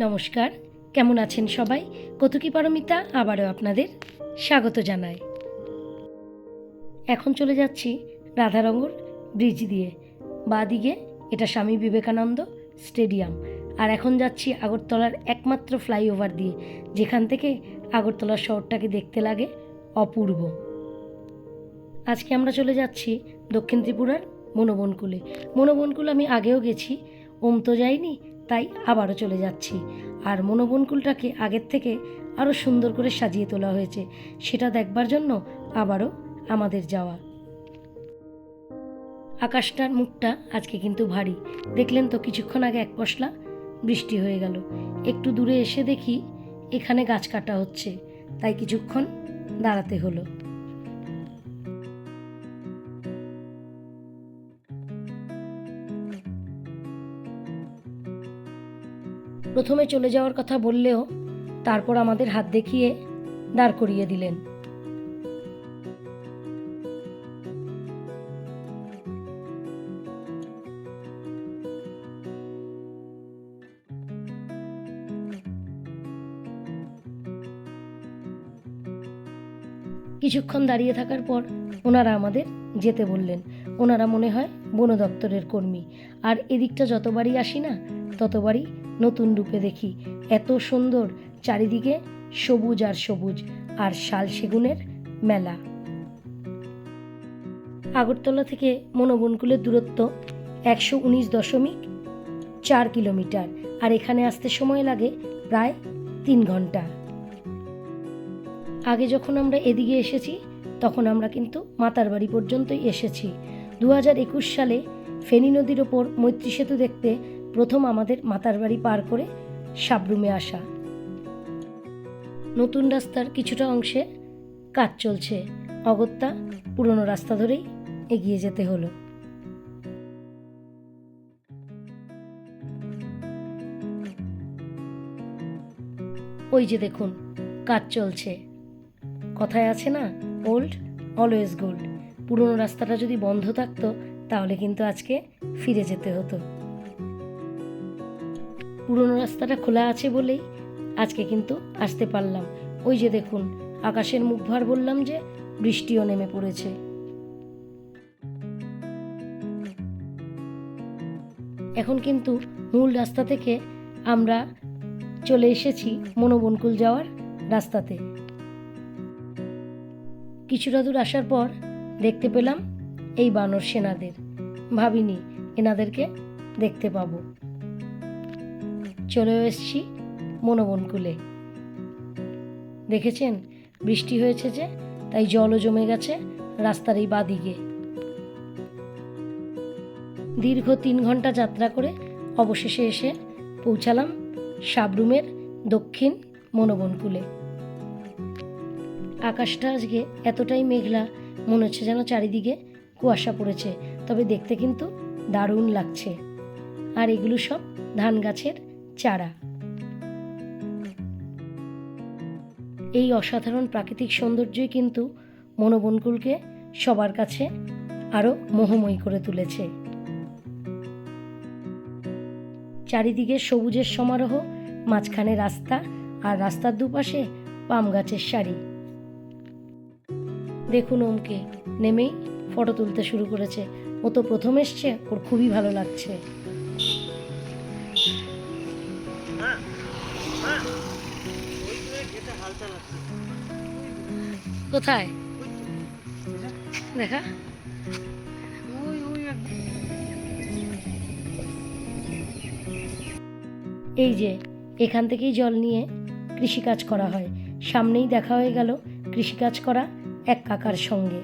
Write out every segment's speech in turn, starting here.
নমস্কার, কেমন আছেন সবাই? কৌতুকী পারমিতা আবারও আপনাদের স্বাগত জানাই। এখন চলে যাচ্ছি রাধারঙর ব্রিজ দিয়ে, বাঁদিকে এটা স্বামী বিবেকানন্দ স্টেডিয়াম। আর এখন যাচ্ছি আগরতলার একমাত্র ফ্লাইওভার দিয়ে, যেখান থেকে আগরতলা শহরটাকে দেখতে লাগে অপূর্ব। আজকে আমরা চলে যাচ্ছি দক্ষিণ ত্রিপুরার মনোবনকুলে। মনোবনকুল আমি আগেও গেছি, তো যাইনি, তাই আবারও চলে যাচ্ছি। আর মনোবনকুলটাকে আগের থেকে আরও সুন্দর করে সাজিয়ে তোলা হয়েছে, সেটা দেখবার জন্য আবারও আমাদের যাওয়া। আকাশটার মুখটা আজকে কিন্তু ভারী, দেখলেন তো কিছুক্ষণ আগে এক পশলা বৃষ্টি হয়ে গেল। একটু দূরে এসে দেখি এখানে গাছ কাটা হচ্ছে, তাই কিছুক্ষণ দাঁড়াতে হলো। প্রথমে চলে যাওয়ার কথা বললেও তারপর আমাদের হাত দেখিয়ে দাঁড় করিয়ে দিলেন। কিছুক্ষণ দাঁড়িয়ে থাকার পর ওনারা আমাদের যেতে বললেন। ওনারা মনে হয় বন দপ্তরের কর্মী। আর এদিকটা যতবারই আসি না, ততবারই নতুন রূপে দেখি। এত সুন্দর, চারিদিকে সবুজ আর সবুজ, আর শাল সেগুনের মেলা। আগরতলা থেকে মনোবনকুলের দূরত্ব 119.4 কিলোমিটার, আর এখানে আসতে সময় লাগে প্রায় 3 ঘন্টা। আগে যখন আমরা এদিকে এসেছি তখন আমরা কিন্তু মাতার বাড়ি পর্যন্তই এসেছি। 2021 সালে ফেনী নদীর ওপর মৈত্রী সেতু দেখতে প্রথম আমাদের মাতার বাড়ি পার করে সাবরুমে আসা। নতুন রাস্তার কিছুটা অংশে কাজ চলছে, অগত্যা পুরনো রাস্তা ধরেই এগিয়ে যেতে হলো। ওই যে দেখুন, কাজ চলছে। কথায় আছে না, ওল্ড অলওয়েজ গোল্ড। পুরনো রাস্তাটা যদি বন্ধ থাকতো তাহলে কিন্তু আজকে ফিরে যেতে হতো। পুরনো রাস্তাটা খোলা আছে বলেই আজকে কিন্তু আসতে পারলাম। ওই যে দেখুন, আকাশের মুখ ভার বললাম যে বৃষ্টিও নেমে পড়েছে। এখন কিন্তু মূল রাস্তা থেকে আমরা চলে এসেছি মনোবনকুল যাওয়ার রাস্তাতে। কিছুটা দূর আসার পর দেখতে পেলাম এই বানর সেনাদের। ভাবিনি এনাদেরকে দেখতে পাবো। চলে এসেছি মনোবনকুলে। দেখেছেন, বৃষ্টি হয়েছে যে, তাই জলও জমে গেছে রাস্তার এই বাঁদিকে। দীর্ঘ 3 ঘন্টা যাত্রা করে অবশেষে এসে পৌঁছালাম সাবরুমের দক্ষিণ মনোবনকুলে। আকাশটা আজকে এতটাই মেঘলা, মনে হচ্ছে যেন চারিদিকে কুয়াশা পড়েছে, তবে দেখতে কিন্তু দারুণ লাগছে। আর এগুলো সব ধান গাছের চারা। এই অসাধারণ প্রাকৃতিক সৌন্দর্যই কিন্তু মনোবনকুলকে সবার কাছে আরও মোহময়ী করে তুলেছে। চারিদিকে সবুজের সমারোহ, মাঝখানে রাস্তা, আর রাস্তার দুপাশে পাম গাছের সারি। দেখুন, ওমকে নেমেই ফটো তুলতে শুরু করেছে। ও তো প্রথম এসছে, ওর খুবই ভালো লাগছে। কোথায় দেখা? এই যে এখান থেকেই জল নিয়ে কৃষিকাজ করা হয়। সামনেই দেখা হয়ে গেল কৃষিকাজ করা এক কাকার সঙ্গে।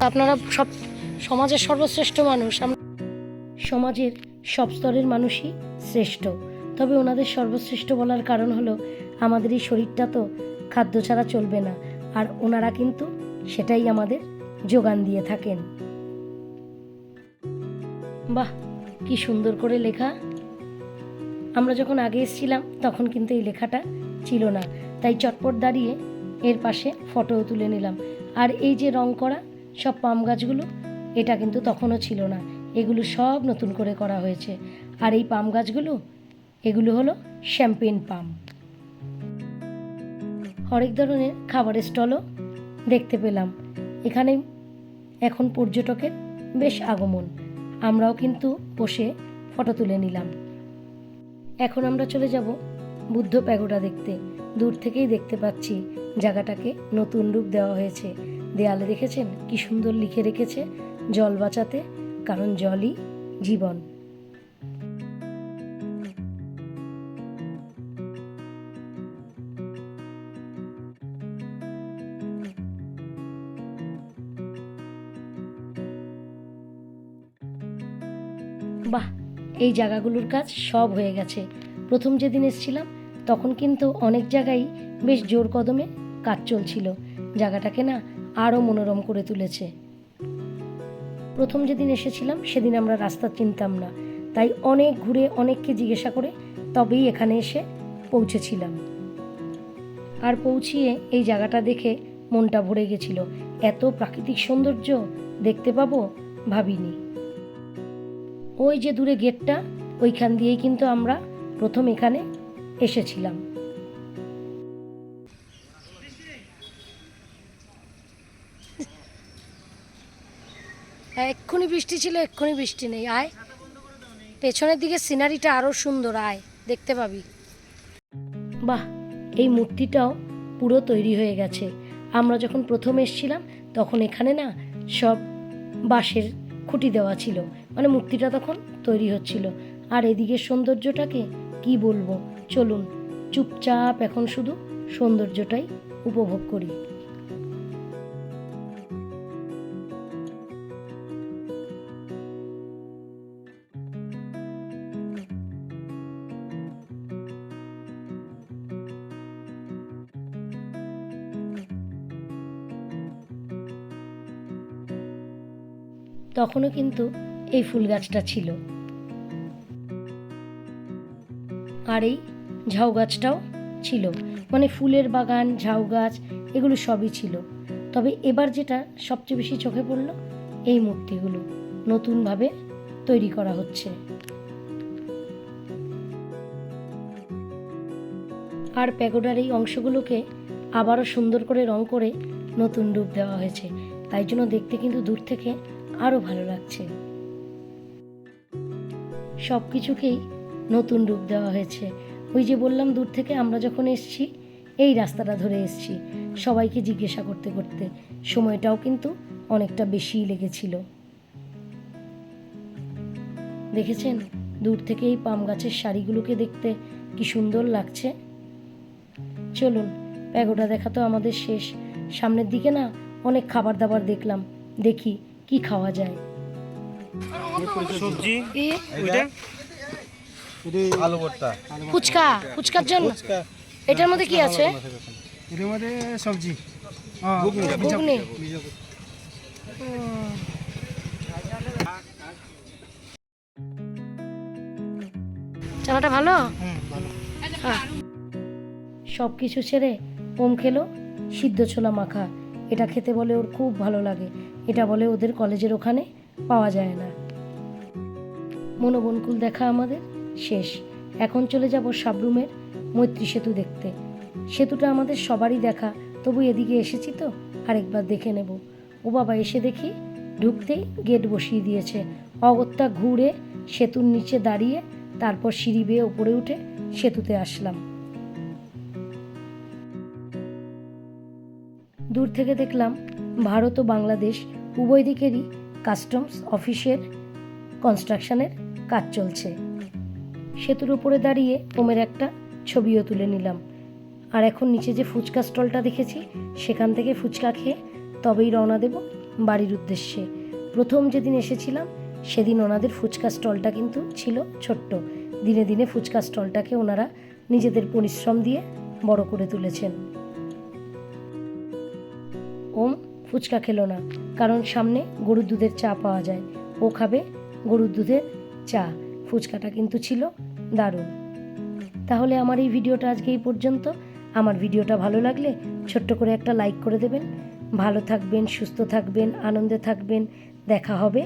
আপনারা সব সমাজের সর্বশ্রেষ্ঠ মানুষ। সমাজের সব স্তরের মানুষই শ্রেষ্ঠ, তবে ওনাদের সর্বশ্রেষ্ঠ বলার কারণ হলো আমাদের এই শরীরটা তো খাদ্য ছাড়া চলবে না, আর ওনারা কিন্তু সেটাই আমাদের যোগান দিয়ে থাকেন। বাহ, কি সুন্দর করে লেখা। আমরা যখন আগে এসেছিলাম তখন কিন্তু এই লেখাটা ছিল না, তাই চটপট দাঁড়িয়ে এর পাশে ফটোও তুলে নিলাম। আর এই যে রং করা সব পাম গাছগুলো, এটা কিন্তু তখনও ছিল না। এগুলো সব নতুন করে করা হয়েছে। আর এই পাম গাছগুলো, এগুলো হলো শ্যাম্পেন পাম। হরেক ধরনের খাবারের স্টলও দেখতে পেলাম। এখানে এখন পর্যটকের বেশ আগমন। আমরাও কিন্তু বসে ফটো তুলে নিলাম। এখন আমরা চলে যাব বুদ্ধ প্যাগোডা দেখতে। দূর থেকেই দেখতে পাচ্ছি জায়গাটাকে নতুন রূপ দেওয়া হয়েছে। দেয়ালে দেখেছেন কি সুন্দর লিখে রেখেছে, জল বাঁচাতে, কারণ জলই জীবন। বাহ, এই জায়গাগুলোর কাজ সব হয়ে গেছে। প্রথম যেদিন এসেছিলাম তখন কিন্তু অনেক জায়গায় বেশ জোর কদমে কাজ চলছিল। জায়গাটাকে না আরও মনোরম করে তুলেছে। প্রথম যেদিন এসেছিলাম সেদিন আমরা রাস্তা চিনতাম না, তাই অনেক ঘুরে অনেককে জিজ্ঞাসা করে তবেই এখানে এসে পৌঁছেছিলাম। আর পৌঁছিয়ে এই জায়গাটা দেখে মনটা ভরে গেছিল। এত প্রাকৃতিক সৌন্দর্য দেখতে পাবো ভাবিনি। ওই যে দূরে গেটটা, ওইখান দিয়েই কিন্তু আমরা প্রথম এখানে এসেছিলাম। এক্ষুনি বৃষ্টি ছিল, এক্ষুনি বৃষ্টি নেই। আয়, পেছনের দিকে সিনারিটা আরো সুন্দর, আয় দেখতে পাবি। বাহ, এই মূর্তিটাও পুরো তৈরি হয়ে গেছে। আমরা যখন প্রথম এসেছিলাম তখন এখানে না সব বাঁশের খুঁটি দেওয়া ছিল, মানে মূর্তিটা তখন তৈরি হচ্ছিল। আর এদিকের সৌন্দর্যটাকে কি বলবো, চলুন চুপচাপ এখন শুধু সৌন্দর্যটাই উপভোগ করি। তখনও কিন্তু এই ফুল গাছটা ছিল, আর এই ঝাউ গাছটাও ছিল, মানে ফুলের বাগান, ঝাউ গাছ এগুলো সবই ছিল। তবে এবার যেটা সবচেয়ে বেশি চোখে পড়ল, এই মূর্তিগুলো নতুনভাবে তৈরি করা হচ্ছে। আর প্যাগোডার এই অংশগুলোকে আবারও সুন্দর করে রং করে নতুন রূপ দেওয়া হয়েছে, তাই জন্য দেখতে কিন্তু দূর থেকে আরও ভালো লাগছে। সব কিছুকেই নতুন রূপ দেওয়া হয়েছে। ওই যে বললাম দূর থেকে আমরা যখন এসছি এই রাস্তাটা ধরে এসছি, সবাইকে জিজ্ঞাসা করতে করতে সময়টাও কিন্তু অনেকটা বেশিই লেগেছিল। দেখেছেন দূর থেকে এই পাম গাছের সারিগুলোকে দেখতে কি সুন্দর লাগছে। চলুন, প্যাগোডা দেখা তো আমাদের শেষ। সামনের দিকে না অনেক খাবার দাবার দেখলাম, দেখি কি খাওয়া যায়। সবজি, আলু ভর্তা, ফুচকা, ফুচকার জন্য এটার মধ্যে কি আছে? এর মধ্যে সবজি, ঘুগনি। চানাটা ভালো। সব কিছু ছেড়ে ওম খেলো সিদ্ধ ছোলা মাখা। এটা খেতে বলে ওর খুব ভালো লাগে। এটা বলে ওদের কলেজের ওখানে পাওয়া যায় না। মনোবনকুল দেখা আমাদের শেষ। এখন চলে যাব সাবরুমের মৈত্রী সেতু দেখতে। সেতুটা আমাদের সবারই দেখা, তবু এদিকে এসেছি তো আরেকবার দেখে নেব। ও বাবা, এসে দেখি ঢুকতেই গেট বসিয়ে দিয়েছে। অগত্যা ঘুরে সেতুর নিচে দাঁড়িয়ে তারপর সিঁড়ি বেয়ে ওপরে উঠে সেতুতে আসলাম। দূর থেকে দেখলাম ভারত ও বাংলাদেশ উভয় দিকেরই কাস্টমস অফিসের কনস্ট্রাকশনের কাজ চলছে। সেতুর উপরে দাঁড়িয়ে ওমের একটা ছবিও তুলে নিলাম। আর এখন নিচে যে ফুচকা স্টলটা দেখেছি সেখান থেকে ফুচকা খেয়ে তবেই রওনা দেব বাড়ির উদ্দেশ্যে। প্রথম যেদিন এসেছিলাম সেদিন ওনাদের ফুচকা স্টলটা কিন্তু ছিল ছোট্ট। দিনে দিনে ফুচকা স্টলটাকে ওনারা নিজেদের পরিশ্রম দিয়ে বড় করে তুলেছেন। ওম ফুচকা খেলো না, কারণ সামনে গরুর দুধের চা পাওয়া যায়। ও খাবে গরুর দুধের চা। ফুচকাটা কিন্তু ছিল দারুণ। তাহলে আমার এই ভিডিওটা আজকে এই পর্যন্ত। আমার ভিডিওটা ভালো লাগলে ছোট্ট করে একটা লাইক করে দেবেন। ভালো থাকবেন, সুস্থ থাকবেন, আনন্দে থাকবেন। দেখা হবে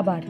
আবার।